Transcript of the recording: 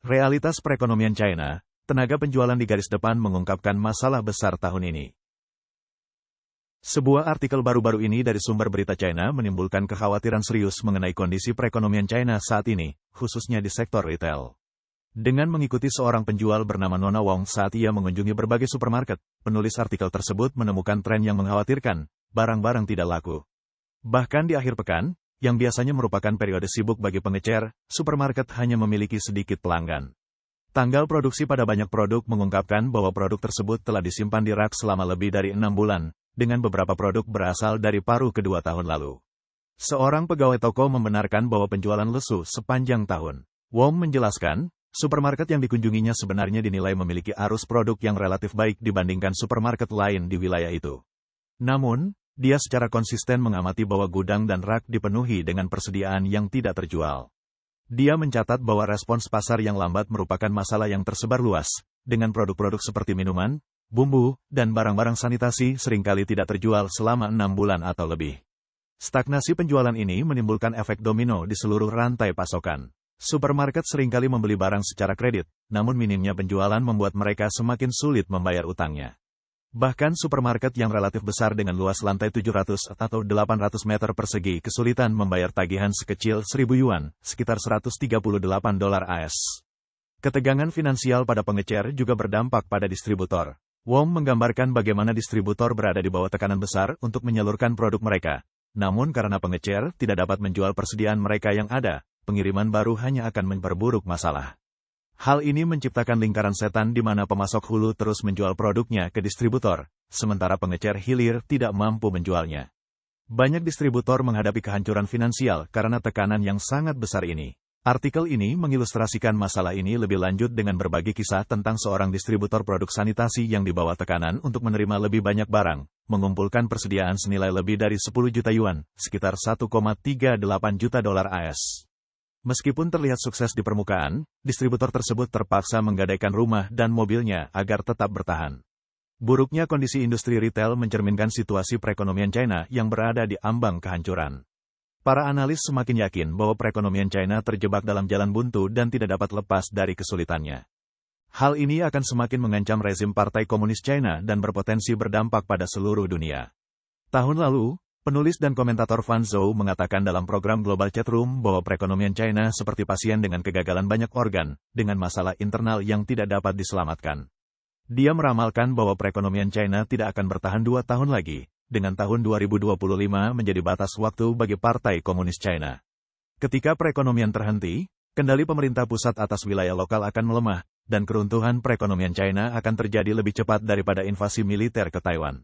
Realitas perekonomian China, tenaga penjualan di garis depan mengungkapkan masalah besar tahun ini. Sebuah artikel baru-baru ini dari sumber berita China menimbulkan kekhawatiran serius mengenai kondisi perekonomian China saat ini, khususnya di sektor retail. Dengan mengikuti seorang penjual bernama Nona Wong saat ia mengunjungi berbagai supermarket, penulis artikel tersebut menemukan tren yang mengkhawatirkan, barang-barang tidak laku. Bahkan di akhir pekan, yang biasanya merupakan periode sibuk bagi pengecer, supermarket hanya memiliki sedikit pelanggan. Tanggal produksi pada banyak produk mengungkapkan bahwa produk tersebut telah disimpan di rak selama lebih dari 6 bulan, dengan beberapa produk berasal dari paruh kedua tahun lalu. Seorang pegawai toko membenarkan bahwa penjualan lesu sepanjang tahun. Wong menjelaskan, supermarket yang dikunjunginya sebenarnya dinilai memiliki arus produk yang relatif baik dibandingkan supermarket lain di wilayah itu. Namun, dia secara konsisten mengamati bahwa gudang dan rak dipenuhi dengan persediaan yang tidak terjual. Dia mencatat bahwa respons pasar yang lambat merupakan masalah yang tersebar luas, dengan produk-produk seperti minuman, bumbu, dan barang-barang sanitasi seringkali tidak terjual selama 6 bulan atau lebih. Stagnasi penjualan ini menimbulkan efek domino di seluruh rantai pasokan. Supermarket seringkali membeli barang secara kredit, namun minimnya penjualan membuat mereka semakin sulit membayar utangnya. Bahkan supermarket yang relatif besar dengan luas lantai 700 atau 800 meter persegi kesulitan membayar tagihan sekecil 1.000 yuan, sekitar $138 AS. Ketegangan finansial pada pengecer juga berdampak pada distributor. Wong menggambarkan bagaimana distributor berada di bawah tekanan besar untuk menyalurkan produk mereka. Namun karena pengecer tidak dapat menjual persediaan mereka yang ada, pengiriman baru hanya akan memperburuk masalah. Hal ini menciptakan lingkaran setan di mana pemasok hulu terus menjual produknya ke distributor, sementara pengecer hilir tidak mampu menjualnya. Banyak distributor menghadapi kehancuran finansial karena tekanan yang sangat besar ini. Artikel ini mengilustrasikan masalah ini lebih lanjut dengan berbagi kisah tentang seorang distributor produk sanitasi yang dibawa tekanan untuk menerima lebih banyak barang, mengumpulkan persediaan senilai lebih dari 10 juta yuan, sekitar $1,38 juta AS. Meskipun terlihat sukses di permukaan, distributor tersebut terpaksa menggadaikan rumah dan mobilnya agar tetap bertahan. Buruknya kondisi industri retail mencerminkan situasi perekonomian China yang berada di ambang kehancuran. Para analis semakin yakin bahwa perekonomian China terjebak dalam jalan buntu dan tidak dapat lepas dari kesulitannya. Hal ini akan semakin mengancam rezim Partai Komunis China dan berpotensi berdampak pada seluruh dunia. Tahun lalu, penulis dan komentator Fan Zhou mengatakan dalam program Global Chat Room bahwa perekonomian China seperti pasien dengan kegagalan banyak organ, dengan masalah internal yang tidak dapat diselamatkan. Dia meramalkan bahwa perekonomian China tidak akan bertahan 2 tahun lagi, dengan tahun 2025 menjadi batas waktu bagi Partai Komunis China. Ketika perekonomian terhenti, kendali pemerintah pusat atas wilayah lokal akan melemah, dan keruntuhan perekonomian China akan terjadi lebih cepat daripada invasi militer ke Taiwan.